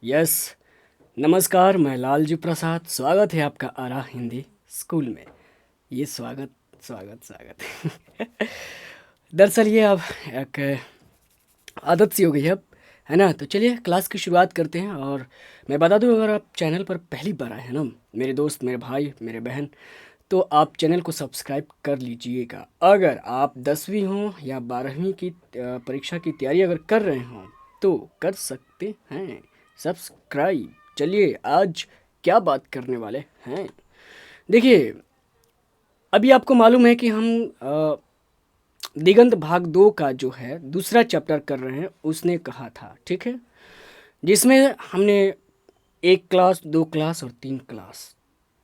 Yes. नमस्कार, मैं लालजी प्रसाद। स्वागत है आपका आरा हिंदी स्कूल में। ये स्वागत स्वागत स्वागत दरअसल ये अब एक आदत सी हो गई है अब, है ना। तो चलिए क्लास की शुरुआत करते हैं। और मैं बता दूं, अगर आप चैनल पर पहली बार आए हैं ना, मेरे दोस्त, मेरे भाई, मेरे बहन, तो आप चैनल को सब्सक्राइब कर लीजिएगा। अगर आप 10वीं हों या 12वीं की परीक्षा की तैयारी अगर कर रहे हों तो कर सकते हैं सब्सक्राइब। चलिए आज क्या बात करने वाले हैं। देखिए, अभी आपको मालूम है कि हम दिगंत भाग 2 का जो है दूसरा चैप्टर कर रहे हैं। उसने कहा था, ठीक है, जिसमें हमने 1 क्लास, 2 क्लास और 3 क्लास,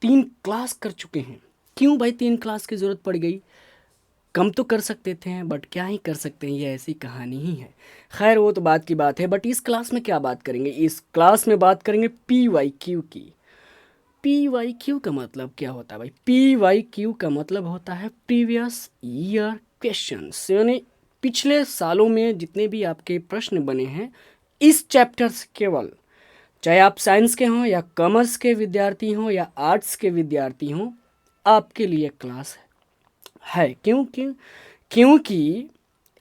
3 क्लास कर चुके हैं। क्यों भाई 3 क्लास की ज़रूरत पड़ गई? कम तो कर सकते थे, बट क्या ही कर सकते हैं, ये ऐसी कहानी ही है। खैर वो तो बात की बात है। बट इस क्लास में क्या बात करेंगे? इस क्लास में बात करेंगे PYQ की। PYQ का मतलब क्या होता है भाई? PYQ का मतलब होता है प्रीवियस ईयर क्वेश्चंस, यानी पिछले सालों में जितने भी आपके प्रश्न बने हैं इस चैप्टर से, केवल चाहे आप साइंस के हों या कॉमर्स के विद्यार्थी हों या आर्ट्स के विद्यार्थी हों, आपके लिए क्लास है। क्योंकि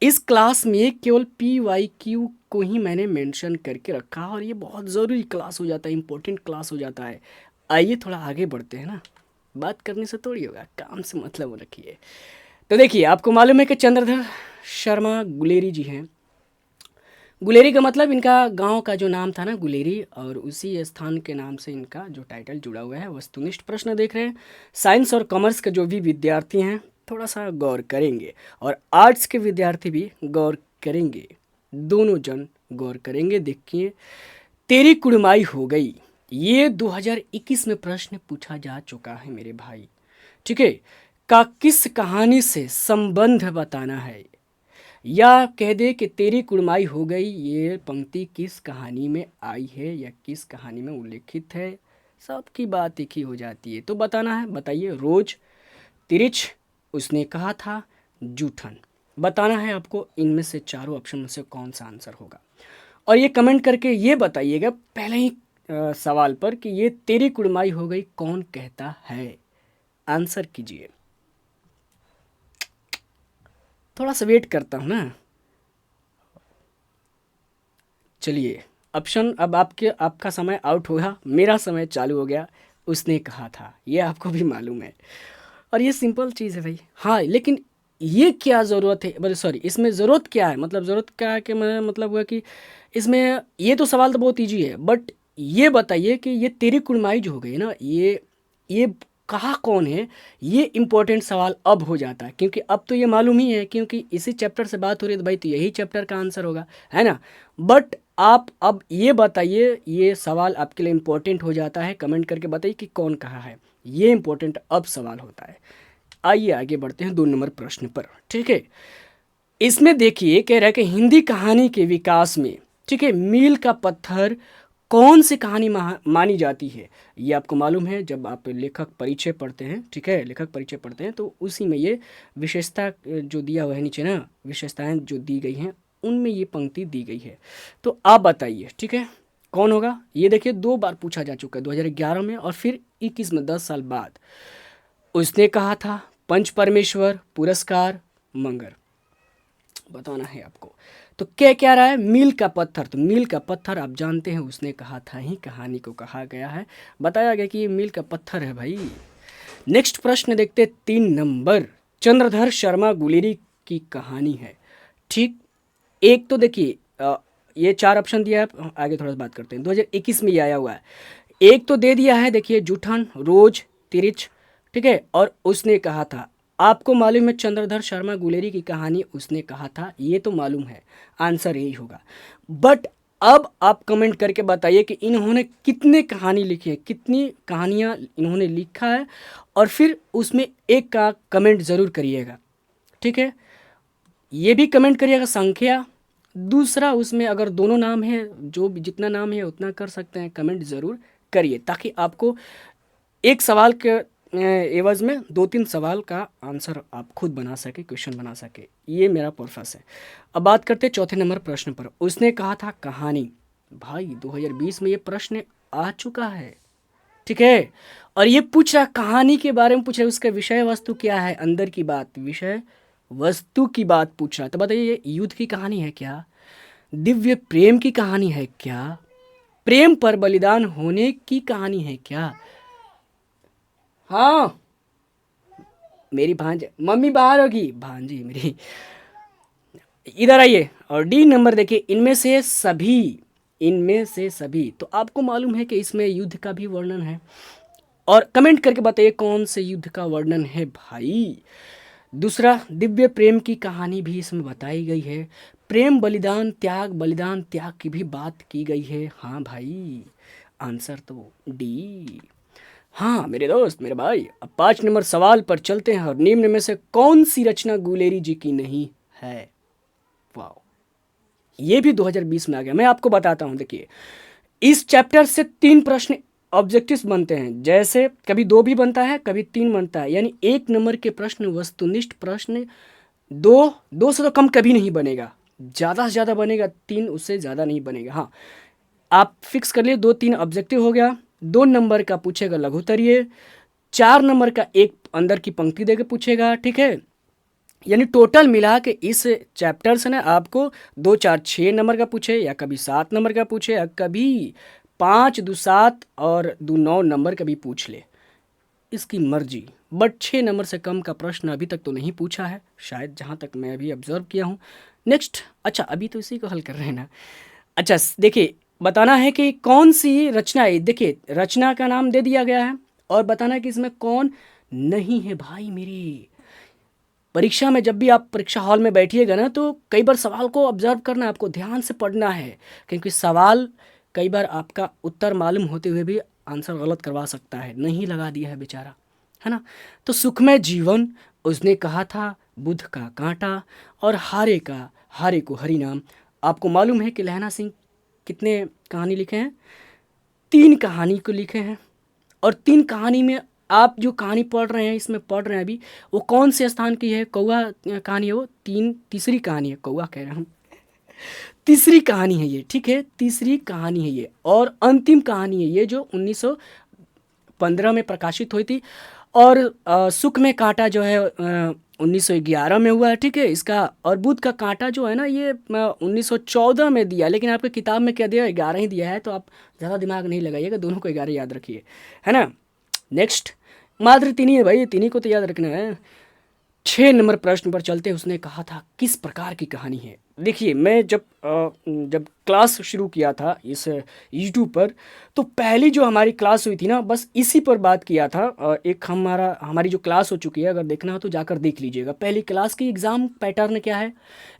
इस क्लास में केवल PYQ को ही मैंने मेंशन करके रखा, और ये बहुत ज़रूरी क्लास हो जाता है, इम्पोर्टेंट क्लास हो जाता है। आइए थोड़ा आगे बढ़ते हैं ना, बात करने से थोड़ी होगा, काम से मतलब रखिए। तो देखिए, आपको मालूम है कि चंद्रधर शर्मा गुलेरी जी हैं। गुलेरी का मतलब इनका गांव का जो नाम था ना, गुलेरी, और उसी स्थान के नाम से इनका जो टाइटल जुड़ा हुआ है। वस्तुनिष्ठ प्रश्न देख रहे हैं। साइंस और कॉमर्स के जो भी विद्यार्थी हैं थोड़ा सा गौर करेंगे, और आर्ट्स के विद्यार्थी भी गौर करेंगे, दोनों जन गौर करेंगे। देखिए, तेरी कुड़माई हो गई, ये 2021 में प्रश्न पूछा जा चुका है मेरे भाई, ठीक है। का किस कहानी से संबंध बताना है, या कह दे कि तेरी कुड़माई हो गई, ये पंक्ति किस कहानी में आई है या किस कहानी में उल्लेखित है। सबकी बात एक ही हो जाती है, तो बताना है। बताइए। रोज, तिरिच, उसने कहा था, जूठन। बताना है आपको इनमें से चारों ऑप्शन में से कौन सा आंसर होगा। और ये कमेंट करके ये बताइएगा पहले ही सवाल पर कि ये तेरी कुड़माई हो गई कौन कहता है। आंसर कीजिए। थोड़ा सा वेट करता हूँ ना। चलिए, ऑप्शन अब आपका समय आउट हुआ, मेरा समय चालू हो गया। उसने कहा था, ये आपको भी मालूम है, और ये सिंपल चीज़ है भाई। हाँ, लेकिन ये क्या ज़रूरत है, बड़े सॉरी, इसमें ज़रूरत क्या है, मतलब ज़रूरत क्या है कि मैं मतलब हुआ कि इसमें ये तो सवाल तो बहुत ईजी है, बट ये बताइए कि ये तेरी कुड़माई जो हो गई ना, ये कहा कौन है, ये इम्पोर्टेंट सवाल अब हो जाता है। क्योंकि अब तो ये मालूम ही है, क्योंकि इसी चैप्टर से बात हो रही है, तो भाई तो यही चैप्टर का आंसर होगा, है ना। बट आप अब ये बताइए, ये सवाल आपके लिए इम्पोर्टेंट हो जाता है। कमेंट करके बताइए कि कौन कहा है। ये इम्पोर्टेंट अब सवाल होता है। आइए आगे बढ़ते हैं 2 नंबर प्रश्न पर, ठीक है। इसमें देखिए, कह रहा है कि हिंदी कहानी के विकास में, ठीक है, मील का पत्थर कौन सी कहानी मानी जाती है। ये आपको मालूम है, जब आप लेखक परिचय पढ़ते हैं, ठीक है, लेखक परिचय पढ़ते हैं, तो उसी में ये विशेषता जो दिया हुआ है नीचे ना, विशेषताएं जो दी गई हैं उनमें ये पंक्ति दी गई है। तो आप बताइए, ठीक है, कौन होगा। ये देखिए 2 बार पूछा जा चुका है, 2011 में और फिर 21 में, 10 साल बाद। उसने कहा था, पंच परमेश्वर, पुरस्कार, मंगर। बताना है आपको। तो क्या क्या रहा है? मील का पत्थर। तो मील का पत्थर आप जानते हैं, उसने कहा था ही कहानी को कहा गया है, बताया गया कि ये मील का पत्थर है भाई। नेक्स्ट प्रश्न देखते, 3 नंबर। चंद्रधर शर्मा गुलेरी की कहानी है, ठीक। एक तो देखिए, ये 4 ऑप्शन दिया है, आगे थोड़ा सा बात करते हैं। 2021 में ये आया हुआ है। एक तो दे दिया है, देखिए, जूठन, रोज, तिरिच, ठीक है, और उसने कहा था। आपको मालूम है चंद्रधर शर्मा गुलेरी की कहानी उसने कहा था, ये तो मालूम है, आंसर यही होगा। बट अब आप कमेंट करके बताइए कि इन्होंने कितने कहानी लिखी है, कितनी कहानियाँ इन्होंने लिखा है, और फिर उसमें एक का कमेंट ज़रूर करिएगा, ठीक है। ये भी कमेंट करिएगा संख्या। दूसरा, उसमें अगर दोनों नाम है, जो भी जितना नाम है उतना कर सकते हैं, कमेंट ज़रूर करिए, ताकि आपको एक सवाल के एवज में 2-3 सवाल का आंसर आप खुद बना सके, क्वेश्चन बना सके। ये मेरा पर्पस है। अब बात करते हैं 4थे नंबर प्रश्न पर। उसने कहा था कहानी, भाई 2020 में ये प्रश्न आ चुका है, ठीक है। और ये पूछ रहा, कहानी के बारे में पूछ रहा है, उसका विषय वस्तु क्या है, अंदर की बात, विषय वस्तु की बात पूछ रहा है। तो बताइए, ये युद्ध की कहानी है क्या, दिव्य प्रेम की कहानी है क्या, प्रेम पर बलिदान होने की कहानी है क्या? हाँ, मेरी भांज, मम्मी बाहर होगी, भांजी मेरी, इधर आइए। और डी नंबर देखिए, इनमें से सभी। तो आपको मालूम है कि इसमें युद्ध का भी वर्णन है, और कमेंट करके बताइए कौन से युद्ध का वर्णन है भाई। दूसरा, दिव्य प्रेम की कहानी भी इसमें बताई गई है, प्रेम बलिदान त्याग की भी बात की गई है। हाँ भाई, आंसर तो डी। हाँ मेरे दोस्त, मेरे भाई, अब 5 नंबर सवाल पर चलते हैं। और निम्न में से कौन सी रचना गुलेरी जी की नहीं है? वाह, ये भी 2020 में आ गया। मैं आपको बताता हूँ, देखिए, इस चैप्टर से 3 प्रश्न ऑब्जेक्टिव्स बनते हैं। जैसे कभी 2 भी बनता है, कभी 3 बनता है, यानी 1 नंबर के प्रश्न, वस्तुनिष्ठ प्रश्न 2 से तो कम कभी नहीं बनेगा, ज़्यादा से ज़्यादा बनेगा 3, उससे ज़्यादा नहीं बनेगा। हाँ, आप फिक्स कर लिए, 2-3 ऑब्जेक्टिव हो गया। 2 नंबर का पूछेगा लघुत्तरीय, 4 नंबर का एक अंदर की पंक्ति देके पूछेगा, ठीक है। यानी टोटल मिला के इस चैप्टर से ना आपको 2, 4, 6 नंबर का पूछे, या कभी 7 नंबर का पूछे, या कभी 5, 2, 7 और 2, 9 नंबर का भी पूछ ले, इसकी मर्जी। बट 6 नंबर से कम का प्रश्न अभी तक तो नहीं पूछा है, शायद, जहाँ तक मैं अभी ऑब्जर्व किया हूँ। नेक्स्ट, अच्छा अभी तो इसी को हल कर रहे हैं ना। अच्छा देखिए, बताना है कि कौन सी रचना है। देखिए, रचना का नाम दे दिया गया है, और बताना है कि इसमें कौन नहीं है। भाई मेरी, परीक्षा में जब भी आप परीक्षा हॉल में बैठिएगा ना, तो कई बार सवाल को ऑब्जर्व करना, आपको ध्यान से पढ़ना है, क्योंकि सवाल कई बार आपका उत्तर मालूम होते हुए भी आंसर गलत करवा सकता है। नहीं लगा दिया है बेचारा, है ना। तो सुखमय जीवन, उसने कहा था, बुध का कांटा, और हारे को हरि नाम। आपको मालूम है कि लहना सिंह कितने कहानी लिखे हैं? 3 कहानी को लिखे हैं। और 3 कहानी में आप जो कहानी पढ़ रहे हैं, इसमें पढ़ रहे हैं अभी, वो कौन से स्थान की है? कौवा कहानी है वो, तीसरी कहानी है, कौवा कह रहा हूँ, तीसरी कहानी है ये, ठीक है, तीसरी कहानी है ये, और अंतिम कहानी है ये, जो 1915 में प्रकाशित हुई थी। और सुख में कांटा जो है 1911 में हुआ है, ठीक है इसका। और बुध का कांटा जो है ना, ये 1914 में दिया, लेकिन आपके किताब में क्या दिया, 11 ही दिया है, तो आप ज़्यादा दिमाग नहीं लगाइएगा, दोनों को 11 याद रखिए, है ना। नेक्स्ट, मात्र 3 ही है भाई, 3 ही को तो याद रखना है। 6 नंबर प्रश्न पर चलते हैं। उसने कहा था, किस प्रकार की कहानी है? देखिए, मैं जब क्लास शुरू किया था इस यूट्यूब पर, तो पहली जो हमारी क्लास हुई थी ना, बस इसी पर बात किया था। एक हमारी जो क्लास हो चुकी है, अगर देखना हो तो जाकर देख लीजिएगा। पहली क्लास की एग्ज़ाम पैटर्न क्या है,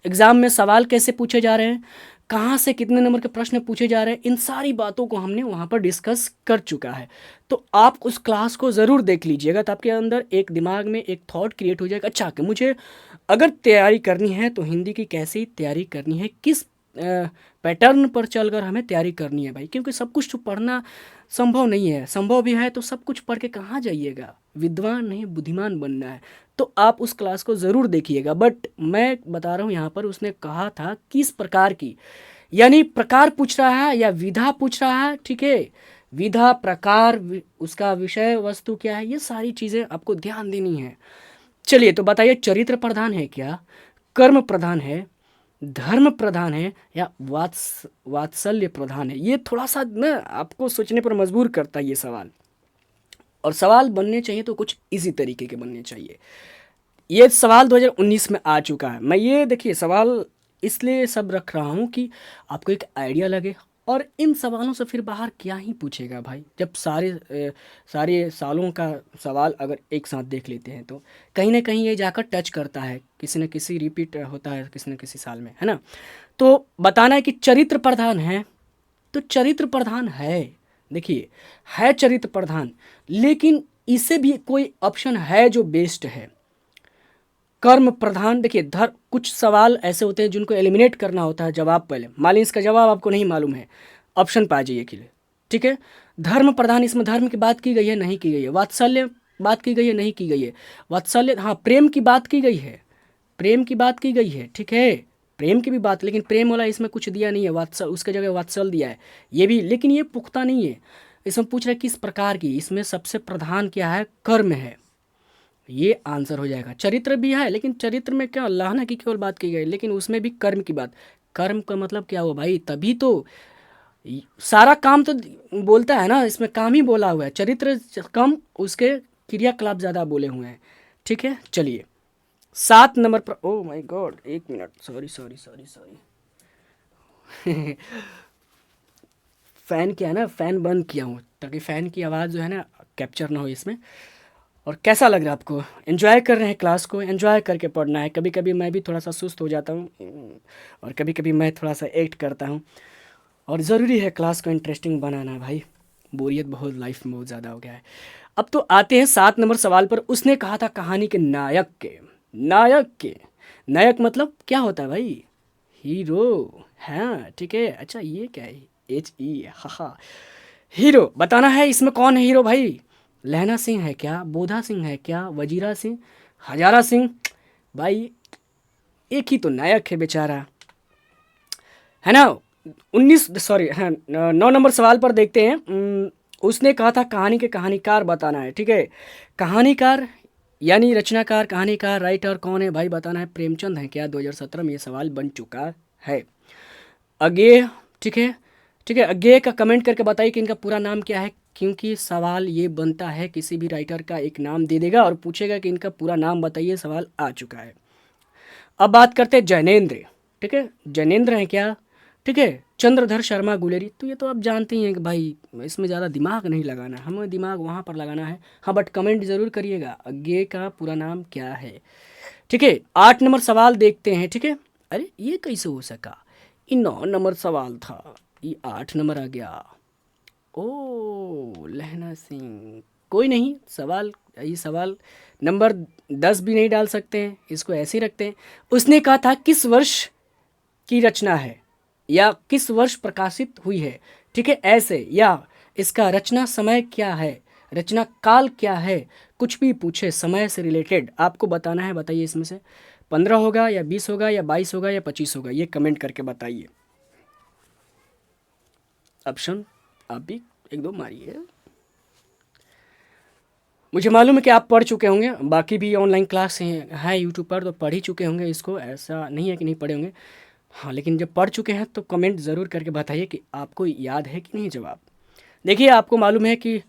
एग्ज़ाम में सवाल कैसे पूछे जा रहे हैं, कहाँ से कितने नंबर के प्रश्न पूछे जा रहे हैं, इन सारी बातों को हमने वहाँ पर डिस्कस कर चुका है। तो आप उस क्लास को ज़रूर देख लीजिएगा, तो आपके अंदर एक दिमाग में एक थॉट क्रिएट हो जाएगा, अच्छा कि मुझे अगर तैयारी करनी है तो हिंदी की कैसी तैयारी करनी है, किस पैटर्न पर चलकर हमें तैयारी करनी है भाई। क्योंकि सब कुछ तो पढ़ना संभव नहीं है, संभव भी है तो सब कुछ पढ़ के कहाँ जाइएगा, विद्वान नहीं बुद्धिमान बनना है। तो आप उस क्लास को ज़रूर देखिएगा। बट मैं बता रहा हूँ यहाँ पर, उसने कहा था किस प्रकार की, यानी प्रकार पूछ रहा है या विधा पूछ रहा है, ठीक है, विधा, प्रकार, उसका विषय वस्तु क्या है, ये सारी चीज़ें आपको ध्यान देनी है। चलिए तो बताइए, चरित्र प्रधान है क्या, कर्म प्रधान है, धर्म प्रधान है, या वात्सल्य प्रधान है? ये थोड़ा सा ना आपको सोचने पर मजबूर करता है ये सवाल। और सवाल बनने चाहिए तो कुछ इसी तरीके के बनने चाहिए। ये सवाल 2019 में आ चुका है। मैं ये देखिए सवाल इसलिए सब रख रहा हूँ कि आपको एक आइडिया लगे। और इन सवालों से फिर बाहर क्या ही पूछेगा भाई, जब सारे सालों का सवाल अगर एक साथ देख लेते हैं तो कहीं ना कहीं ये जाकर टच करता है, किसी न किसी रिपीट होता है किसी न किसी साल में, है ना। तो बताना है कि चरित्र प्रधान है, तो चरित्र प्रधान है, देखिए है चरित्र प्रधान, लेकिन इसे भी कोई ऑप्शन है जो बेस्ट है। कर्म प्रधान, देखिए कुछ सवाल ऐसे होते हैं जिनको एलिमिनेट करना होता है जवाब पहले, मान लीजिए इसका जवाब आपको नहीं मालूम है, ऑप्शन पा जाइए के लिए, ठीक है। धर्म प्रधान, इसमें धर्म की बात की गई है नहीं की गई है, वात्सल्य बात की गई है नहीं की गई है, वात्सल्य, हाँ प्रेम की बात की गई है, प्रेम की बात की गई है, ठीक है। प्रेम की भी बात, लेकिन प्रेम वाला इसमें कुछ दिया नहीं है, वात्सल उसके जगह वात्सल दिया है ये भी, लेकिन ये पुख्ता नहीं है। इसमें पूछ रहा है किस प्रकार की, इसमें सबसे प्रधान क्या है, कर्म है, ये आंसर हो जाएगा। चरित्र भी है, लेकिन चरित्र में क्या लाहना की केवल बात की गई, लेकिन उसमें भी कर्म की बात। कर्म का मतलब क्या हुआ भाई, तभी तो सारा काम तो बोलता है ना, इसमें काम ही बोला हुआ है, चरित्र कम, उसके क्रियाकलाप ज़्यादा बोले हुए हैं। ठीक है, चलिए 7 नंबर पर, oh my God, 1 minute, sorry sorry sorry sorry fan क्या है ना, फ़ैन बंद किया हूँ ताकि फ़ैन की आवाज़ जो है ना कैप्चर ना हो इसमें। और कैसा लग रहा है आपको, एंजॉय कर रहे हैं क्लास को, एंजॉय करके पढ़ना है। कभी कभी मैं भी थोड़ा सा सुस्त हो जाता हूँ और कभी कभी मैं थोड़ा सा एक्ट करता हूँ, और ज़रूरी है क्लास को इंटरेस्टिंग बनाना भाई, बोरियत बहुत लाइफ में बहुत ज़्यादा हो गया है। अब तो आते हैं 7 नंबर सवाल पर। उसने कहा था कहानी के नायक के, नायक के, नायक मतलब क्या होता है भाई, हीरो। हाँ ठीक है, अच्छा ये क्या है, HE, हा, हीरो बताना है। इसमें कौन है हीरो भाई, लहना सिंह है क्या, बोधा सिंह है क्या, वजीरा सिंह, हजारा सिंह, भाई एक ही तो नायक है बेचारा, है ना। 9 नंबर सवाल पर देखते हैं। उसने कहा था कहानी के कहानीकार बताना है। ठीक है, कहानीकार यानी रचनाकार, कहानीकार, राइटर कौन है भाई बताना है। प्रेमचंद है क्या, 2017 में ये सवाल बन चुका है। अज्ञेय, ठीक है, ठीक है, अज्ञेय का कमेंट करके बताइए कि इनका पूरा नाम क्या है, क्योंकि सवाल ये बनता है किसी भी राइटर का एक नाम दे देगा और पूछेगा कि इनका पूरा नाम बताइए, सवाल आ चुका है। अब बात करते हैं जैनेन्द्र। ठीक है, जैनेन्द्र है क्या, ठीक है, चंद्रधर शर्मा गुलेरी, तो ये तो आप जानते ही हैं कि भाई इसमें ज़्यादा दिमाग नहीं लगाना, हमें दिमाग वहाँ पर लगाना है। हाँ बट कमेंट ज़रूर करिएगा अज्ञेय का पूरा नाम क्या है। ठीक है, 8 नंबर सवाल देखते हैं। ठीक है, अरे ये कैसे हो सका, ये 9 नंबर सवाल था, ये 8 नंबर आ गया। ओ लहना सिंह, कोई नहीं, सवाल ये सवाल नंबर 10 भी नहीं डाल सकते हैं, इसको ऐसे ही रखते हैं। उसने कहा था किस वर्ष की रचना है या किस वर्ष प्रकाशित हुई है। ठीक है, ऐसे, या इसका रचना समय क्या है, रचना काल क्या है, कुछ भी पूछे समय से रिलेटेड आपको बताना है। बताइए इसमें से 15 होगा या 20 होगा या 22 होगा या 25 होगा, ये कमेंट करके बताइए। ऑप्शन आप भी एक दो मारिए। मुझे मालूम है कि आप पढ़ चुके होंगे, बाकी भी ऑनलाइन क्लास हैं यूट्यूब पर, तो पढ़ ही चुके होंगे इसको, ऐसा नहीं है कि नहीं पढ़े होंगे। हाँ लेकिन जब पढ़ चुके हैं तो कमेंट ज़रूर करके बताइए कि आपको याद है कि नहीं जवाब। देखिए आपको मालूम है कि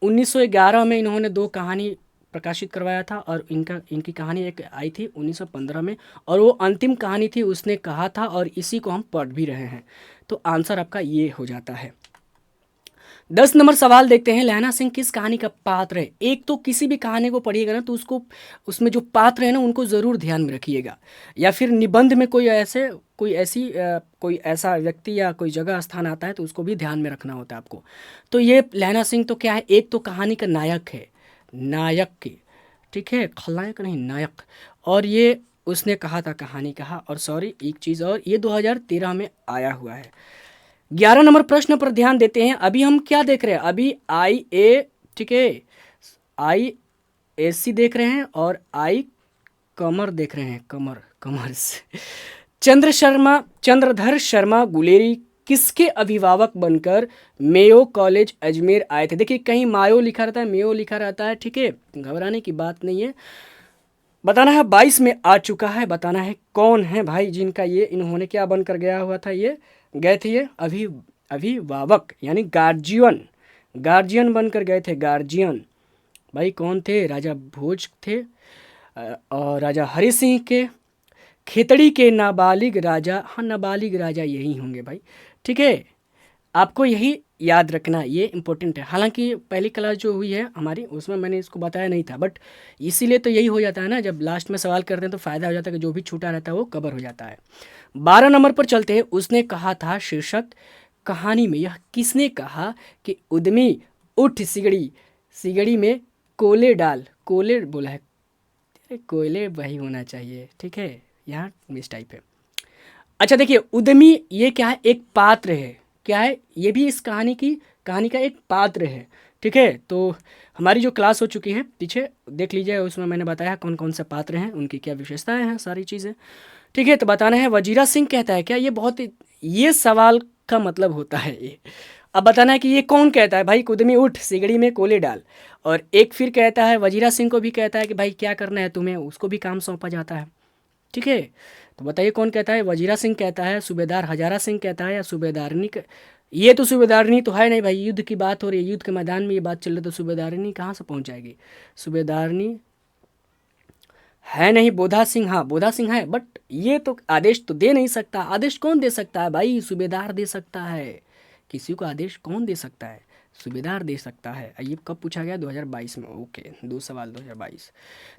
1911 में इन्होंने 2 कहानी प्रकाशित करवाया था, और इनकी कहानी एक आई थी 1915 में, और वो अंतिम कहानी थी उसने कहा था, और इसी को हम पढ़ भी रहे हैं। तो आंसर आपका ये हो जाता है। 10 नंबर सवाल देखते हैं। लहना सिंह किस कहानी का पात्र है। एक तो किसी भी कहानी को पढ़िएगा ना तो उसको, उसमें जो पात्र है ना उनको ज़रूर ध्यान में रखिएगा, या फिर निबंध में कोई ऐसा व्यक्ति या कोई जगह स्थान आता है तो उसको भी ध्यान में रखना होता है आपको। तो ये लहना सिंह तो क्या है, एक तो कहानी का नायक है, नायक के, ठीक है, खलनायक नहीं, नायक। और ये उसने कहा था कहानी कहा, और सॉरी एक चीज़ और, ये 2013 में आया हुआ है। 11 नंबर प्रश्न पर ध्यान देते हैं। अभी हम क्या देख रहे हैं, अभी IA, ठीक है, IAC देख रहे हैं और आई कमर देख रहे हैं, कमर, कमर से चंद्रधर शर्मा गुलेरी किसके अभिभावक बनकर मेयो कॉलेज अजमेर आए थे। देखिए कहीं मायो लिखा रहता है, मेयो लिखा रहता है, ठीक है, घबराने की बात नहीं है। बताना है 22 में आ चुका है, बताना है कौन है भाई जिनका ये, इन्होंने क्या बनकर गया हुआ था, ये गए थे ये अभिभावक यानी गार्जियन, गार्जियन बनकर गए थे, गार्जियन। भाई कौन थे, राजा भोज थे, और राजा हरि सिंह के खेतड़ी के नाबालिग राजा, हाँ नाबालिग राजा यही होंगे भाई। ठीक है, आपको यही याद रखना, ये इंपॉर्टेंट है। हालांकि पहली क्लास जो हुई है हमारी उसमें मैंने इसको बताया नहीं था, बट इसीलिए तो यही हो जाता है ना, जब लास्ट में सवाल करते हैं तो फ़ायदा हो जाता है कि जो भी छूटा रहता है वो कवर हो जाता है। 12 नंबर पर चलते हैं। उसने कहा था शीर्षक कहानी में यह किसने कहा कि उद्यमी उठ सिगड़ी, सिगड़ी में कोले डाल, कोले बोला है, अरे कोयले वही होना चाहिए, ठीक है, यहाँ मिस टाइप है। अच्छा देखिए उद्यमी ये क्या है, एक पात्र है, क्या है, ये भी इस कहानी का एक पात्र है। ठीक है, तो हमारी जो क्लास हो चुकी है पीछे देख लीजिए, उसमें मैंने बताया कौन कौन से पात्र हैं, उनकी क्या विशेषताएं हैं, सारी चीज़ें। ठीक है, तो बताना है वजीरा सिंह कहता है क्या? ये सवाल का मतलब होता है ये। अब बताना है कि ये कौन कहता है? भाई कुदमी उठ, सिगड़ी में कोले डाल। और एक फिर कहता है, वजीरा सिंह को भी कहता है कि भाई क्या करना है तुम्हें, उसको भी काम सौंपा जाता है। ठीक है, तो बताइए कौन कहता है? वजीरा सिंह कहता है, सूबेदार हजारा सिंह कहता है, या सूबेदारनी ये तो सूबेदारनी तो है नहीं भाई, युद्ध की बात हो रही है, युद्ध के मैदान में ये बात चल रही है, तो सूबेदारनी कहाँ से पहुँच जाएगी? सूबेदारनी है नहीं, बोधा सिंह, हाँ बोधा सिंह है, बट ये तो आदेश तो दे नहीं सकता। आदेश कौन दे सकता है भाई? सूबेदार दे सकता है। किसी को आदेश कौन दे सकता है? सूबेदार दे सकता है। ये कब पूछा गया? 2022 में। ओके, 2 सवाल 2022।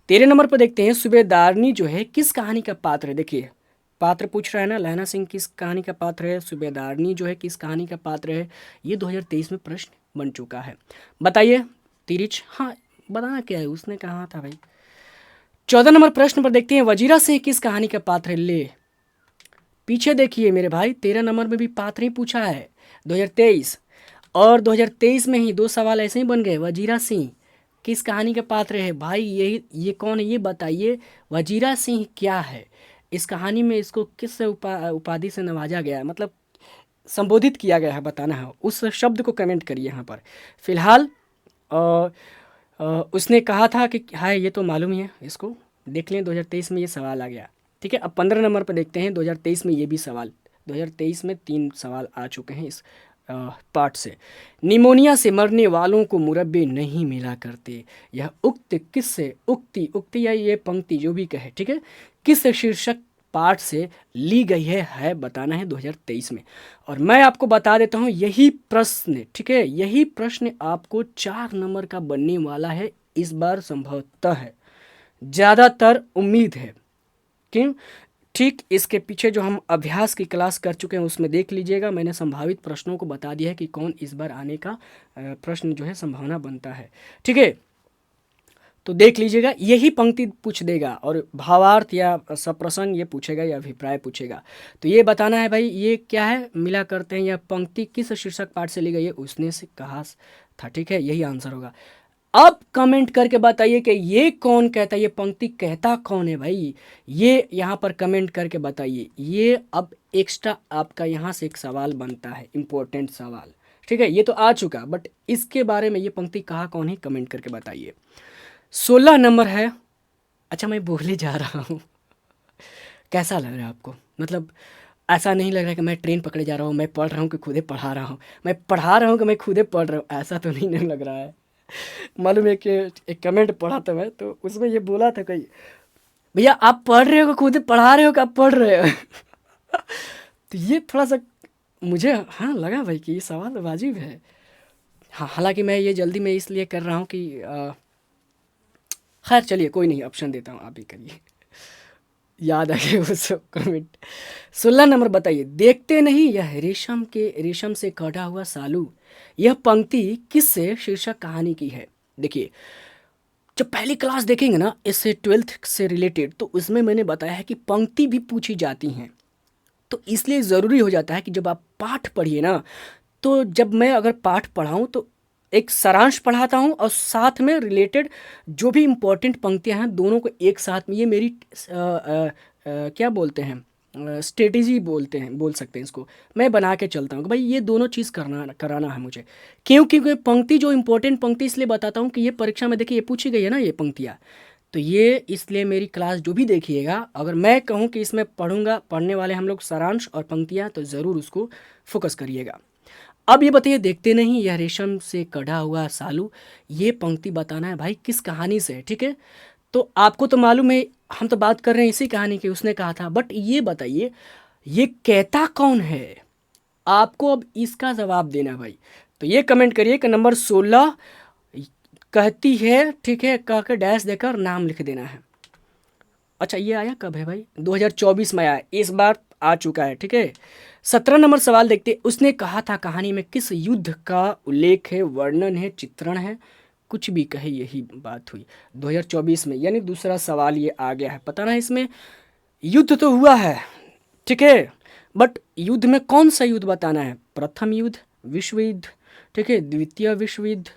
13 नंबर पर देखते हैं, सूबेदारनी जो है किस कहानी का पात्र है? देखिए पात्र पूछ रहा है ना, लहना सिंह किस कहानी का पात्र है, सूबेदारनी जो है किस कहानी का पात्र है? ये 2023 में प्रश्न बन चुका है। बताइए तिरिच, हाँ बताना क्या है, उसने कहा था भाई। 14 नंबर प्रश्न पर देखते हैं, वजीरा सिंह किस कहानी का पात्र है? ले पीछे देखिए मेरे भाई, 13 नंबर में भी पात्र ही पूछा है 2023, और 2023 में ही 2 सवाल ऐसे ही बन गए। वजीरा सिंह किस कहानी का पात्र है भाई? ये कौन है ये बताइए। वजीरा सिंह क्या है इस कहानी में? इसको किस उपाधि से नवाजा गया है, मतलब संबोधित किया गया है, बताना है। उस शब्द को कमेंट करिए यहाँ पर। फिलहाल उसने कहा था कि हाँ ये तो मालूम ही है, इसको देख लें, 2023 में ये सवाल आ गया। ठीक है, अब 15 नंबर पर देखते हैं, 2023 में ये भी सवाल, 2023 में 3 सवाल आ चुके हैं इस पार्ट से। निमोनिया से मरने वालों को मुरब्बे नहीं मिला करते, यह उक्ति या ये पंक्ति जो भी कहे, ठीक है, किस शीर्षक पाठ से ली गई है बताना है 2023 में। और मैं आपको बता देता हूँ यही प्रश्न, ठीक है, यही प्रश्न आपको 4 नंबर का बनने वाला है इस बार, संभवतः है, ज़्यादातर उम्मीद है। क्यों? ठीक इसके पीछे जो हम अभ्यास की क्लास कर चुके हैं उसमें देख लीजिएगा, मैंने संभावित प्रश्नों को बता दिया है कि कौन इस बार आने का प्रश्न जो है संभावना बनता है। ठीक है, तो देख लीजिएगा, यही पंक्ति पूछ देगा और भावार्थ या सप्रसंग ये पूछेगा या अभिप्राय पूछेगा। तो ये बताना है भाई ये क्या है, मिला करते हैं, यह पंक्ति किस शीर्षक पाठ से ली गई है, उसने से कहा था। ठीक है, यही आंसर होगा। अब कमेंट करके बताइए कि ये कौन कहता है, ये पंक्ति कहता कौन है भाई, ये यहाँ पर कमेंट करके बताइए। ये अब एक्स्ट्रा आपका यहाँ से एक सवाल बनता है, इम्पोर्टेंट सवाल। ठीक है, ये तो आ चुका, बट इसके बारे में ये पंक्ति कहा कौन है, कमेंट करके बताइए। 16 नंबर है। अच्छा मैं बोले जा रहा हूँ, कैसा लग रहा है आपको? मतलब ऐसा नहीं लग रहा है कि मैं ट्रेन पकड़े जा रहा हूँ, मैं पढ़ रहा हूँ कि खुदे पढ़ा रहा हूँ, मैं पढ़ा रहा हूँ कि मैं खुदे पढ़ रहा हूँ, ऐसा तो नहीं लग रहा है। मालूम है कि एक कमेंट पढ़ा था मैं, तो उसमें ये बोला था कोई, भैया आप पढ़ रहे हो कि खुद पढ़ा रहे हो कि आप पढ़ रहे हो? तो ये थोड़ा सा मुझे हाँ लगा भाई कि ये सवाल वाजिब है। हाँ, हालांकि मैं ये जल्दी में इसलिए कर रहा हूँ कि खैर चलिए कोई नहीं, ऑप्शन देता हूँ, आप ही करिए, याद आ गया वो सब कमेंट। 16 नंबर बताइए, देखते नहीं यह रेशम से कटा हुआ सालू, यह पंक्ति किससे शीर्षक कहानी की है? देखिए जब पहली क्लास देखेंगे ना इससे 12th से रिलेटेड, तो उसमें मैंने बताया है कि पंक्ति भी पूछी जाती हैं, तो इसलिए ज़रूरी हो जाता है कि जब आप पाठ पढ़िए ना, तो जब मैं अगर पाठ पढ़ाऊँ तो एक सारांश पढ़ाता हूँ और साथ में रिलेटेड जो भी इम्पोर्टेंट पंक्तियाँ हैं दोनों को एक साथ में, ये मेरी क्या बोलते हैं, स्ट्रेटेजी बोल सकते हैं इसको, मैं बना के चलता हूँ कि भाई ये दोनों चीज़ कराना है मुझे। क्योंकि पंक्ति जो इम्पोर्टेंट पंक्ति इसलिए बताता हूँ कि ये परीक्षा में देखिए ये पूछी गई है ना ये पंक्तियाँ, तो ये इसलिए मेरी क्लास जो भी देखिएगा, अगर मैं कहूँ कि इसमें पढ़ने वाले हम लोग सारांश और पंक्तियाँ, तो ज़रूर उसको फोकस करिएगा। अब ये बताइए, देखते नहीं यह रेशम से कढ़ा हुआ सालू, ये पंक्ति बताना है भाई किस कहानी से है। ठीक है, तो आपको तो मालूम है हम तो बात कर रहे हैं इसी कहानी की, उसने कहा था, बट ये बताइए ये कहता कौन है, आपको अब इसका जवाब देना भाई। तो ये कमेंट करिए कि नंबर 16 कहती है, ठीक है, कह के डैश देकर नाम लिख देना है। अच्छा ये आया कब है भाई? 2024 में आया, इस बार आ चुका है। ठीक है, 17 नंबर सवाल देखते, उसने कहा था कहानी में किस युद्ध का उल्लेख है, वर्णन है, चित्रण है, कुछ भी कहे यही बात हुई 2024 में, यानी दूसरा सवाल ये आ गया है। पता ना इसमें युद्ध तो हुआ है, ठीक है, बट युद्ध में कौन सा युद्ध बताना है, प्रथम युद्ध, विश्व युद्ध, ठीक है, द्वितीय विश्व युद्ध,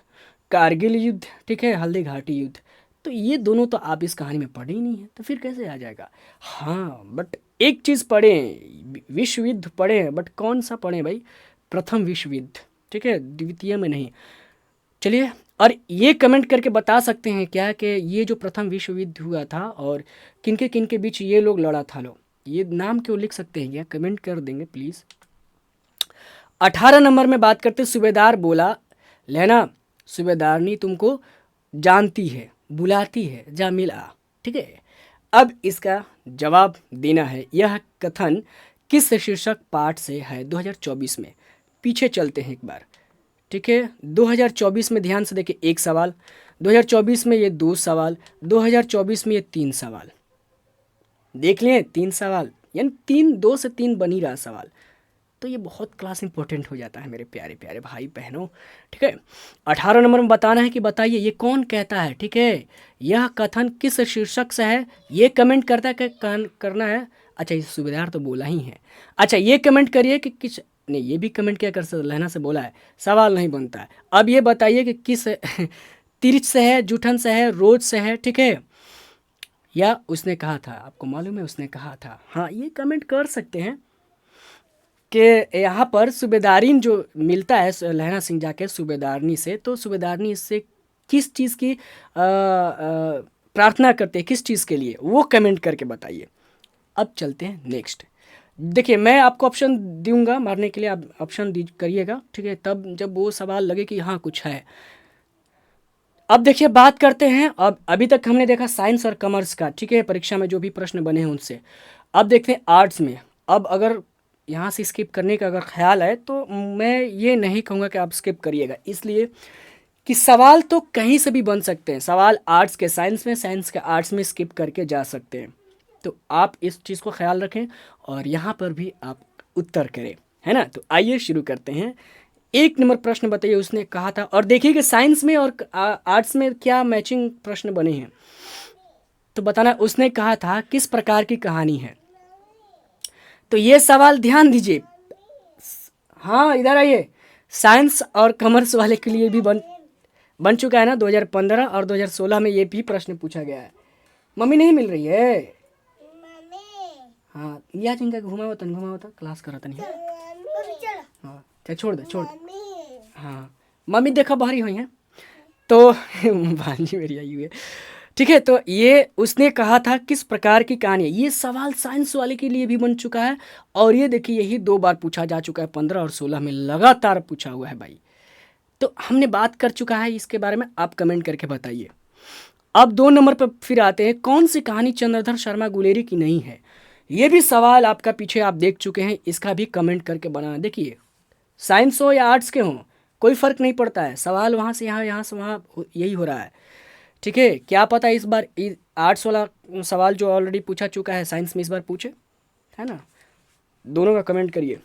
कारगिल युद्ध, ठीक है, हल्दी घाटी युद्ध, तो ये दोनों तो आप इस कहानी में पढ़े ही नहीं है, तो फिर कैसे आ जाएगा? हाँ, बट एक चीज़ पढ़े हैं, विश्व युद्ध पढ़े हैं, बट कौन सा पढ़े हैं भाई? प्रथम विश्व युद्ध, ठीक है, द्वितीय में नहीं। चलिए, और ये कमेंट करके बता सकते हैं क्या कि ये जो प्रथम विश्व युद्ध हुआ था और किनके किनके बीच ये लोग लड़ा था? लो, ये नाम क्यों लिख सकते हैं क्या? कमेंट कर देंगे प्लीज़। 18 नंबर में बात करते, सूबेदार बोला, लेना सूबेदारनी तुमको जानती है, बुलाती है, जा मिल आ। ठीक है, अब इसका जवाब देना है। यह कथन किस शीर्षक पाठ से है 2024 में? पीछे चलते हैं एक बार, ठीक है। 2024 में ध्यान से देखिए, एक सवाल, 2024 में ये 2 सवाल, 2024 में ये 3 सवाल, देख लें 3 सवाल, यानी 2 से 3 बन ही रहा सवाल। तो ये बहुत क्लास इंपॉर्टेंट हो जाता है मेरे प्यारे प्यारे भाई बहनों, ठीक है। 18 नंबर में बताना है कि बताइए ये कौन कहता है, ठीक है। यह कथन किस शीर्षक से है, ये कमेंट करना है। अच्छा, ये सूबेदार तो बोला ही है। अच्छा, ये कमेंट करिए कि किस, नहीं ये भी कमेंट क्या कर सकते, लहना से बोला है, सवाल नहीं बनता है। अब ये बताइए कि किस तिरछ से है, जूठन से है, रोज से है, ठीक है, या उसने कहा था? आपको मालूम है उसने कहा था? हाँ, ये कमेंट कर सकते हैं कि यहाँ पर सूबेदारी जो मिलता है लहना सिंह जाके सूबेदारनी से, तो सूबेदारनी इससे किस चीज़ की प्रार्थना करते हैं, किस चीज़ के लिए, वो कमेंट करके बताइए। अब चलते हैं नेक्स्ट। देखिए, मैं आपको ऑप्शन दूंगा मारने के लिए, आप ऑप्शन करिएगा, ठीक है, तब जब वो सवाल लगे कि हाँ कुछ है। अब देखिए, बात करते हैं, अब अभी तक हमने देखा साइंस और कॉमर्स का, ठीक है, परीक्षा में जो भी प्रश्न बने हैं उनसे। अब देखते हैं आर्ट्स में। अब अगर यहाँ से स्किप करने का अगर ख्याल है तो मैं ये नहीं कहूँगा कि आप स्किप करिएगा, इसलिए कि सवाल तो कहीं से भी बन सकते हैं। सवाल आर्ट्स के साइंस में, साइंस के आर्ट्स में स्किप करके जा सकते हैं। तो आप इस चीज़ को ख्याल रखें और यहाँ पर भी आप उत्तर करें, है ना। तो आइए शुरू करते हैं। 1 नंबर प्रश्न बताइए, उसने कहा था, और देखिए कि साइंस में और आर्ट्स में क्या मैचिंग प्रश्न बने हैं, तो बताना। उसने कहा था किस प्रकार की कहानी है? तो ये सवाल ध्यान दीजिए, हाँ इधर आइए, साइंस और कॉमर्स वाले के लिए भी बन चुका है ना। 2015 और 2016 में ये भी प्रश्न पूछा गया है। मम्मी नहीं मिल रही है? हाँ, या चिंता घुमाओ तो क्लास करा नहीं। हाँ, छोड़ दे। हाँ, मम्मी देखा बाहरी हुई हैं तो भांजी मेरी आई हुई है, ठीक है। तो ये उसने कहा था किस प्रकार की कहानी है, ये सवाल साइंस वाले के लिए भी बन चुका है। और ये देखिए, यही 2 बार पूछा जा चुका है, 15 और 16 में लगातार पूछा हुआ है भाई। तो हमने बात कर चुका है इसके बारे में, आप कमेंट करके बताइए। अब 2 नंबर पर फिर आते हैं, कौन सी कहानी चंद्रधर शर्मा गुलेरी की नहीं है? ये भी सवाल आपका पीछे आप देख चुके हैं, इसका भी कमेंट करके बनाना। देखिए, साइंस हो या आर्ट्स के हों, कोई फ़र्क नहीं पड़ता है, सवाल वहाँ से यहाँ, यहाँ से वहाँ, यही हो रहा है, ठीक है। क्या पता इस बार आर्ट्स वाला सवाल जो ऑलरेडी पूछा चुका है साइंस में इस बार पूछे, है ना। दोनों का कमेंट करिए।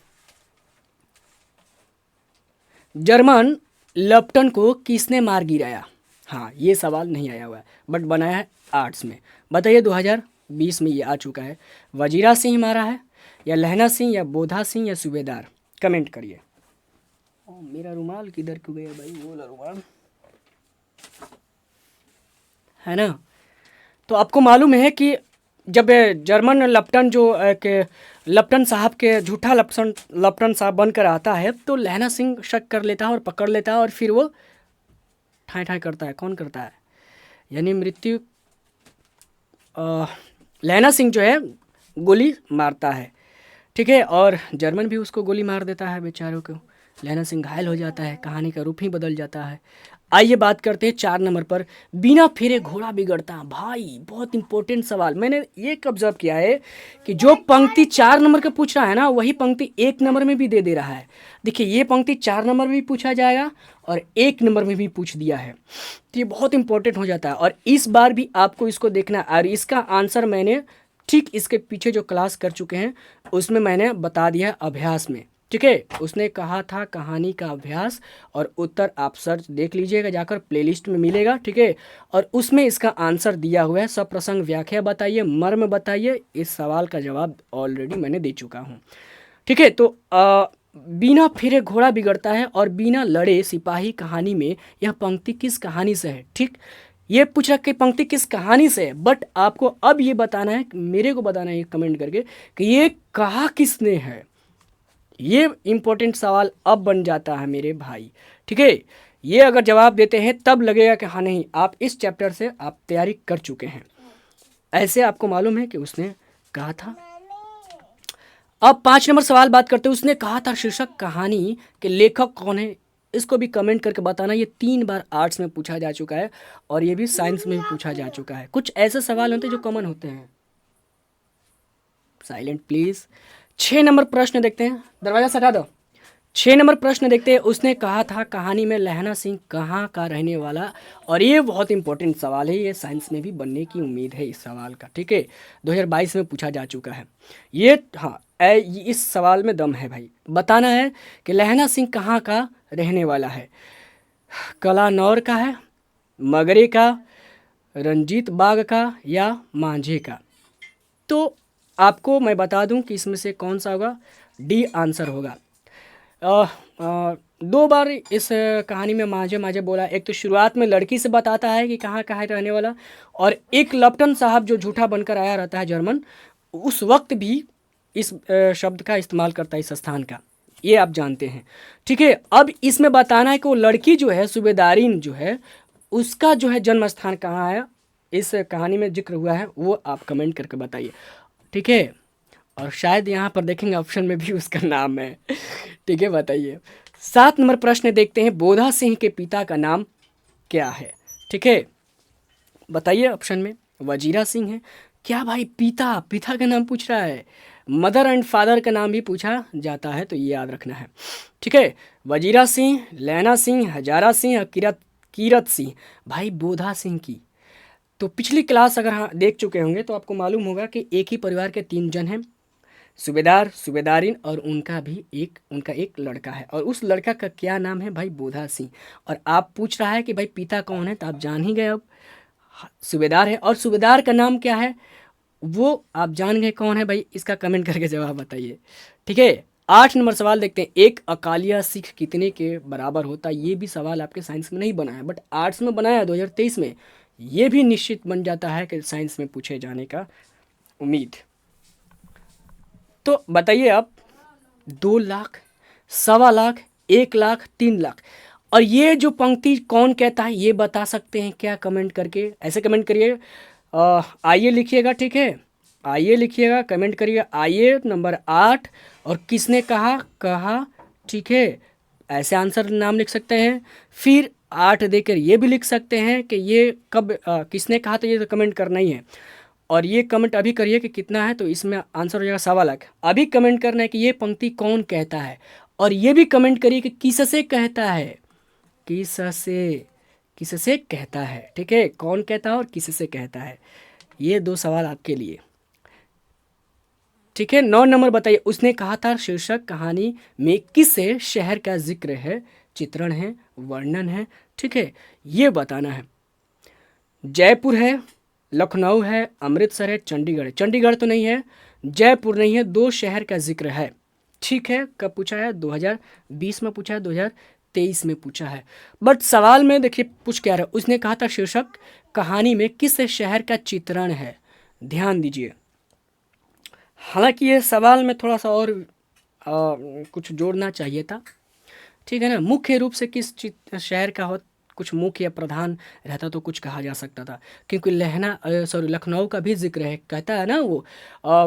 जर्मन लप्टन को किसने मार गिराया? हाँ, ये सवाल नहीं आया हुआ है बट बनाया है आर्ट्स में। बताइए, 2020 में ये आ चुका है। वजीरा सिंह मारा है, या लहना सिंह, या बोधा सिंह, या सूबेदार? कमेंट करिए। मेरा रुमाल किधर क्यों गया भाई, वो रुमाल है ना। तो आपको मालूम है कि जब जर्मन लप्टन जो के लप्टन साहब के झूठा लप्टन साहब बनकर आता है, तो लहना सिंह शक कर लेता है और पकड़ लेता है, और फिर वो ठाई ठाई करता है। कौन करता है? यानी मृत्यु लहना सिंह जो है गोली मारता है, ठीक है, और जर्मन भी उसको गोली मार देता है बेचारों को। लहना सिंह घायल हो जाता है, कहानी का रूप ही बदल जाता है। आइए बात करते हैं 4 नंबर पर, बिना फेरे घोड़ा बिगड़ता। भाई बहुत इंपॉर्टेंट सवाल, मैंने ये ऑब्जर्व किया है कि जो पंक्ति 4 नंबर का पूछ रहा है ना, वही पंक्ति 1 नंबर में भी दे रहा है। देखिए, ये पंक्ति 4 नंबर में भी पूछा जाएगा और 1 नंबर में भी पूछ दिया है, तो ये बहुत इंपॉर्टेंट हो जाता है। और इस बार भी आपको इसको देखना, और इसका आंसर मैंने ठीक इसके पीछे जो क्लास कर चुके हैं उसमें मैंने बता दिया अभ्यास में, ठीक है। उसने कहा था कहानी का अभ्यास, और उत्तर आप सर्च देख लीजिएगा जाकर, प्लेलिस्ट में मिलेगा, ठीक है। और उसमें इसका आंसर दिया हुआ है। सब प्रसंग व्याख्या बताइए, मर्म बताइए। इस सवाल का जवाब ऑलरेडी मैंने दे चुका हूँ, ठीक है। तो बिना फिरे घोड़ा बिगड़ता है और बिना लड़े सिपाही कहानी में यह पंक्ति किस कहानी से है? ठीक, ये पूछ रहा कि पंक्ति किस कहानी से है, बट आपको अब ये बताना है, मेरे को बताना है कमेंट करके कि ये कहा किसने है। ये इंपॉर्टेंट सवाल अब बन जाता है मेरे भाई, ठीक है। ये अगर जवाब देते हैं तब लगेगा कि हाँ नहीं, आप इस चैप्टर से आप तैयारी कर चुके हैं। ऐसे आपको मालूम है कि उसने कहा था। अब 5 नंबर सवाल बात करते हैं। उसने कहा था शीर्षक कहानी के लेखक कौन है, इसको भी कमेंट करके बताना। ये 3 बार आर्ट्स में पूछा जा चुका है और ये भी साइंस में भी पूछा जा चुका है। कुछ ऐसे सवाल होते हैं जो कॉमन होते हैं। Silent please. 6 नंबर प्रश्न देखते हैं, दरवाजा से हटा दो। 6 नंबर प्रश्न देखते हैं। उसने कहा था कहानी में लहना सिंह कहाँ का रहने वाला, और ये बहुत इंपॉर्टेंट सवाल है, ये साइंस में भी बनने की उम्मीद है इस सवाल का, ठीक है। 2022 में पूछा जा चुका है ये। हाँ, इस सवाल में दम है भाई। बताना है कि लहना सिंह कहाँ का रहने वाला है। कलानौर का है, मगरे का, रंजीत बाग का, या मांझे का। तो आपको मैं बता दूं कि इसमें से कौन सा होगा। डी आंसर होगा। 2 बार इस कहानी में मांझे मांझे बोला। एक तो शुरुआत में लड़की से बताता है कि कहाँ कहाँ रहने वाला, और एक लप्टन साहब जो झूठा बनकर आया रहता है जर्मन, उस वक्त भी इस शब्द का इस्तेमाल करता है इस स्थान का, ये आप जानते हैं, ठीक है। अब इसमें बताना है कि वो लड़की जो है सूबेदारिन जो है, उसका जो है जन्म स्थान कहाँ है, इस कहानी में जिक्र हुआ है, वो आप कमेंट करके बताइए, ठीक है। और शायद यहाँ पर देखेंगे ऑप्शन में भी उसका नाम है, ठीक है, बताइए। 7 नंबर प्रश्न देखते हैं। बोधा सिंह के पिता का नाम क्या है, ठीक है, बताइए ऑप्शन में। वजीरा सिंह है क्या भाई? पिता पिता का नाम पूछ रहा है। मदर एंड फादर का नाम भी पूछा जाता है, तो ये याद रखना है, ठीक है। वजीरा सिंह, लैना सिंह, हजारा सिंह और कीरत सिंह। भाई बोधा सिंह की तो पिछली क्लास अगर हाँ देख चुके होंगे तो आपको मालूम होगा कि एक ही परिवार के 3 जन हैं, सूबेदार, सूबेदारिन, और उनका एक लड़का है, और उस लड़का का क्या नाम है भाई? बोधा सिंह। और आप पूछ रहा है कि भाई पिता कौन है, तो आप जान ही गए अब, सूबेदार है। और सूबेदार का नाम क्या है वो आप जान गए कौन है भाई? इसका कमेंट करके जवाब बताइए, ठीक है। 8 नंबर सवाल देखते हैं। एक अकालिया सिख कितने के बराबर होता है? ये भी सवाल आपके साइंस में नहीं बना है, बट आर्ट्स में बनाया 2023 में। ये भी निश्चित बन जाता है कि साइंस में पूछे जाने का उम्मीद। तो बताइए आप, 2 लाख, 1.25 लाख, 1 लाख, 3 लाख, और ये जो पंक्ति कौन कहता है ये बता सकते हैं क्या? कमेंट करके ऐसे कमेंट करिए, आइए लिखिएगा, ठीक है, आइए लिखिएगा, कमेंट करिए आइए नंबर 8, और किसने कहा, ठीक है, ऐसे आंसर नाम लिख सकते हैं। फिर 8 देकर ये भी लिख सकते हैं कि ये कब किसने कहा, तो ये तो कमेंट करना ही है। और ये कमेंट अभी करिए कि कितना है, तो इसमें आंसर हो जाएगा 1.25 लाख। अभी कमेंट करना है कि ये पंक्ति कौन कहता है, और ये भी कमेंट करिए कि किससे कहता है, किससे कहता है, ठीक है, कौन कहता है और किससे कहता है। ये 2 सवाल आपके लिए, ठीक है। 9 नंबर बताइए। उसने कहा था शीर्षक कहानी में किस शहर का जिक्र है, चित्रण है, वर्णन है, ठीक है, ये बताना है। जयपुर है, लखनऊ है, अमृतसर है, चंडीगढ़ है। चंडीगढ़ तो नहीं है, जयपुर नहीं है, 2 शहर का जिक्र है, ठीक है। कब पूछा है? 2020 में पूछा है, 2023 में पूछा है। बट सवाल में देखिए पूछ क्या रहा है। उसने कहा था शीर्षक कहानी में किस शहर का चित्रण है। ध्यान दीजिए, हालांकि ये सवाल में थोड़ा सा और कुछ जोड़ना चाहिए था, ठीक है ना। मुख्य रूप से किस शहर का हो, कुछ मुख्य या प्रधान रहता तो कुछ कहा जा सकता था, क्योंकि लखनऊ का भी जिक्र है, कहता है ना वो।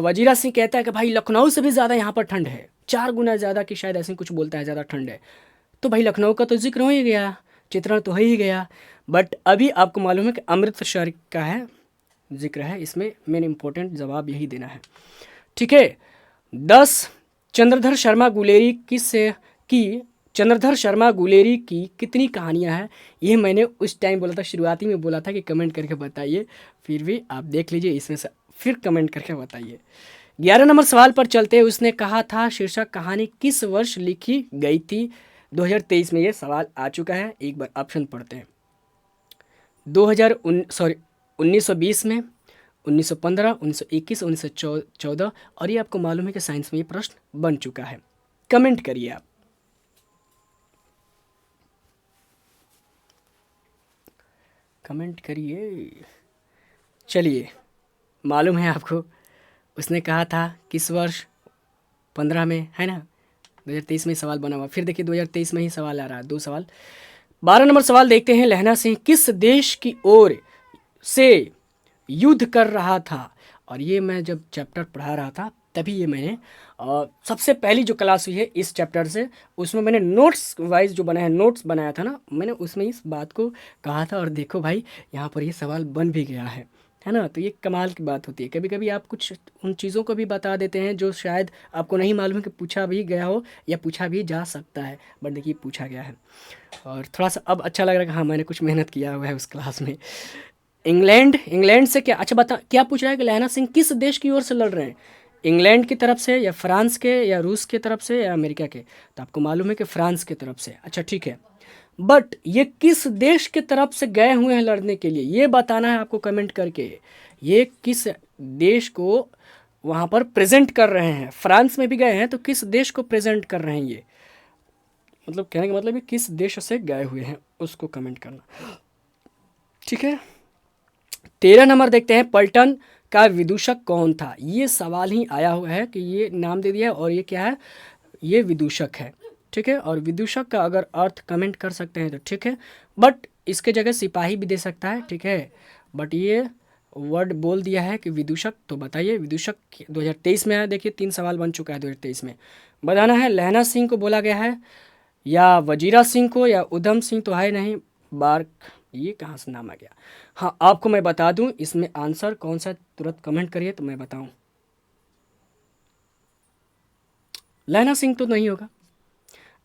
वजीरा सिंह कहता है कि भाई लखनऊ से भी ज़्यादा यहाँ पर ठंड है, 4 गुना ज़्यादा की शायद ऐसे कुछ बोलता है, ज़्यादा ठंड है। तो भाई लखनऊ का तो जिक्र हो ही गया, चित्रण तो हो ही गया। बट अभी आपको मालूम है कि अमृतसर का है, जिक्र है, इसमें मेन इंपॉर्टेंट जवाब यही देना है, ठीक है। 10, चंद्रधर शर्मा गुलेरी चंद्रधर शर्मा गुलेरी की कितनी कहानियां हैं? ये मैंने उस टाइम बोला था, शुरुआती में बोला था कि कमेंट करके बताइए, फिर भी आप देख लीजिए इसमें से, फिर कमेंट करके बताइए। 11 नंबर सवाल पर चलते हैं। उसने कहा था शीर्षक कहानी किस वर्ष लिखी गई थी? 2023 में ये सवाल आ चुका है। एक बार ऑप्शन पढ़ते हैं। 1920 में, 1915, 1921, 1914, और ये आपको मालूम है कि साइंस में ये प्रश्न बन चुका है। कमेंट करिए आप। कमेंट करिए। चलिए, मालूम है आपको, उसने कहा था किस वर्ष, 15 में, है ना, 2023 में सवाल बना हुआ। फिर देखिए 2023 में ही सवाल आ रहा है, 2 सवाल। 12 नंबर सवाल देखते हैं। लहना सिंह किस देश की ओर से युद्ध कर रहा था? और ये मैं जब चैप्टर पढ़ा रहा था तभी ये मैंने सबसे पहली जो क्लास हुई है इस चैप्टर से, उसमें मैंने नोट्स वाइज जो बनाया, नोट्स बनाया था ना, मैंने उसमें इस बात को कहा था। और देखो भाई, यहाँ पर ये सवाल बन भी गया है ना। तो ये कमाल की बात होती है, कभी कभी आप कुछ उन चीज़ों को भी बता देते हैं जो शायद आपको नहीं मालूम है कि पूछा भी गया हो या पूछा भी जा सकता है, बट देखिए पूछा गया है। और थोड़ा सा अब अच्छा लग रहा है कि हाँ मैंने कुछ मेहनत किया हुआ है उस क्लास में। इंग्लैंड से क्या, अच्छा बता, क्या पूछ रहा है कि लहना सिंह किस देश की ओर से लड़ रहे हैं? इंग्लैंड की तरफ से या फ्रांस के या रूस की तरफ से या अमेरिका के? तो आपको मालूम है कि फ्रांस की तरफ से। अच्छा ठीक है, बट ये किस देश की तरफ से गए हुए हैं लड़ने के लिए, ये बताना है आपको कमेंट करके। ये किस देश को वहाँ पर प्रेजेंट कर रहे हैं? फ्रांस में भी गए हैं तो किस देश को प्रेजेंट कर रहे हैं ये, मतलब कहने का मतलब ये किस देश से गए हुए हैं उसको कमेंट करना, ठीक है। 13 नंबर देखते हैं। पलटन का विदूषक कौन था? ये सवाल ही आया हुआ है कि ये नाम दे दिया है और ये क्या है, ये विदूषक है, ठीक है। और विदूषक का अगर अर्थ कमेंट कर सकते हैं तो ठीक है, बट इसके जगह सिपाही भी दे सकता है, ठीक है। बट ये वर्ड बोल दिया है कि विदूषक, तो बताइए विदूषक 2023 में है। देखिए 3 सवाल बन चुका है 2023 में। बताना है लहना सिंह को बोला गया है या वजीरा सिंह को या उधम सिंह तो है नहीं, बार, ये कहाँ से नाम आ गया। हाँ आपको मैं बता दूं इसमें आंसर कौन सा, तुरंत कमेंट करिए तो मैं बताऊं। लहना सिंह तो नहीं होगा,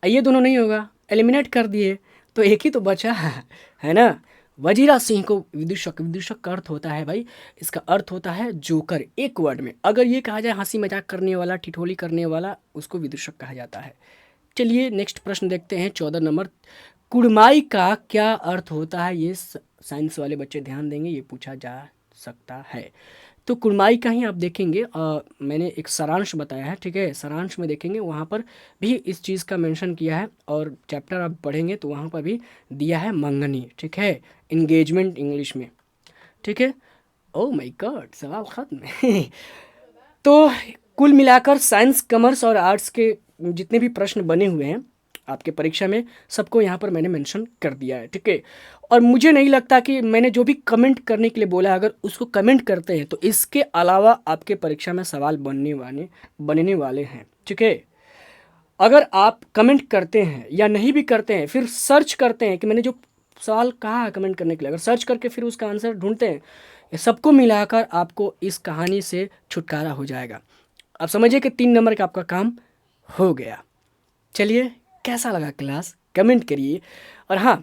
ये दोनों नहीं होगा, एलिमिनेट कर दिए, तो एक ही तो बचा है ना। वजीरा सिंह को विदूषक, विदूषक का अर्थ होता है भाई, इसका अर्थ होता है जोकर। एक वर्ड में अगर ये कहा जाए हंसी मजाक करने वाला, ठिठोली करने वाला, उसको विदूषक कहा जाता है। चलिए नेक्स्ट प्रश्न देखते हैं, 14 नंबर। कुड़माई का क्या अर्थ होता है? ये साइंस वाले बच्चे ध्यान देंगे, ये पूछा जा सकता है। तो कुड़माई का ही आप देखेंगे, मैंने एक सारांश बताया है, ठीक है। सारांश में देखेंगे वहाँ पर भी इस चीज़ का मेंशन किया है, और चैप्टर आप पढ़ेंगे तो वहाँ पर भी दिया है मंगनी, ठीक है, इंगेजमेंट इंग्लिश में, ठीक है। ओह माय गॉड, सवाल खत्म तो कुल मिलाकर साइंस, कॉमर्स और आर्ट्स के जितने भी प्रश्न बने हुए हैं आपके परीक्षा में, सबको यहाँ पर मैंने मेंशन कर दिया है, ठीक है। और मुझे नहीं लगता कि मैंने जो भी कमेंट करने के लिए बोला अगर उसको कमेंट करते हैं तो इसके अलावा आपके परीक्षा में सवाल बनने वाले हैं, ठीक है। अगर आप कमेंट करते हैं या नहीं भी करते हैं, फिर सर्च करते हैं कि मैंने जो सवाल कहा है कमेंट करने के लिए, अगर सर्च करके फिर उसका आंसर ढूंढते हैं, ये सबको मिलाकर आपको इस कहानी से छुटकारा हो जाएगा। आप समझिए कि 3 नंबर का आपका काम हो गया। चलिए, कैसा लगा क्लास कमेंट करिए। और हाँ,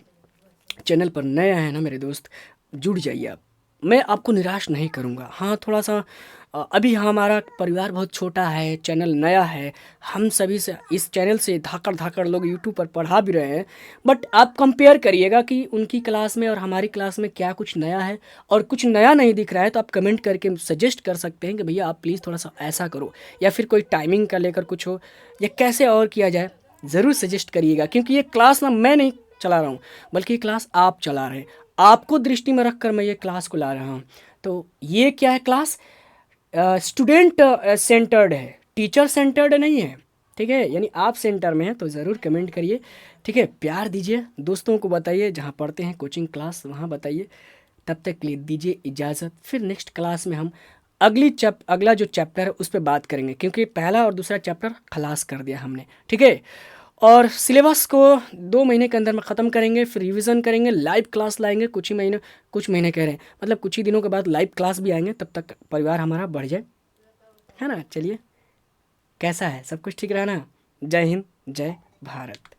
चैनल पर नया है ना मेरे दोस्त, जुड़ जाइए आप, मैं आपको निराश नहीं करूँगा। हाँ थोड़ा सा अभी हमारा परिवार बहुत छोटा है, चैनल नया है, हम सभी से इस चैनल से धाकड़ धाकड़ लोग यूट्यूब पर पढ़ा भी रहे हैं, बट आप कंपेयर करिएगा कि उनकी क्लास में और हमारी क्लास में क्या कुछ नया है। और कुछ नया नहीं दिख रहा है तो आप कमेंट करके सजेस्ट कर सकते हैं कि भैया आप प्लीज़ थोड़ा सा ऐसा करो, या फिर कोई टाइमिंग का लेकर कुछ हो, या कैसे और किया जाए, ज़रूर सजेस्ट करिएगा। क्योंकि ये क्लास ना मैं नहीं चला रहा हूँ, बल्कि ये क्लास आप चला रहे हैं, आपको दृष्टि में रखकर मैं ये क्लास को ला रहा हूँ। तो ये क्या है, क्लास स्टूडेंट सेंटर्ड है, टीचर सेंटर्ड नहीं है, ठीक है। यानी आप सेंटर में हैं तो ज़रूर कमेंट करिए, ठीक है। प्यार दीजिए, दोस्तों को बताइए जहाँ पढ़ते हैं कोचिंग क्लास वहाँ बताइए। तब तक के लिए दीजिए इजाज़त, फिर नेक्स्ट क्लास में हम अगला जो चैप्टर है उस पर बात करेंगे, क्योंकि पहला और दूसरा चैप्टर खलास कर दिया हमने, ठीक है। और सिलेबस को 2 महीने के अंदर में ख़त्म करेंगे, फिर रिवीजन करेंगे, लाइव क्लास लाएंगे कुछ महीने कह रहे हैं, मतलब कुछ ही दिनों के बाद लाइव क्लास भी आएंगे, तब तक परिवार हमारा बढ़ जाए, है ना। चलिए, कैसा है, सब कुछ ठीक रहा ना? जय हिंद, जय भारत।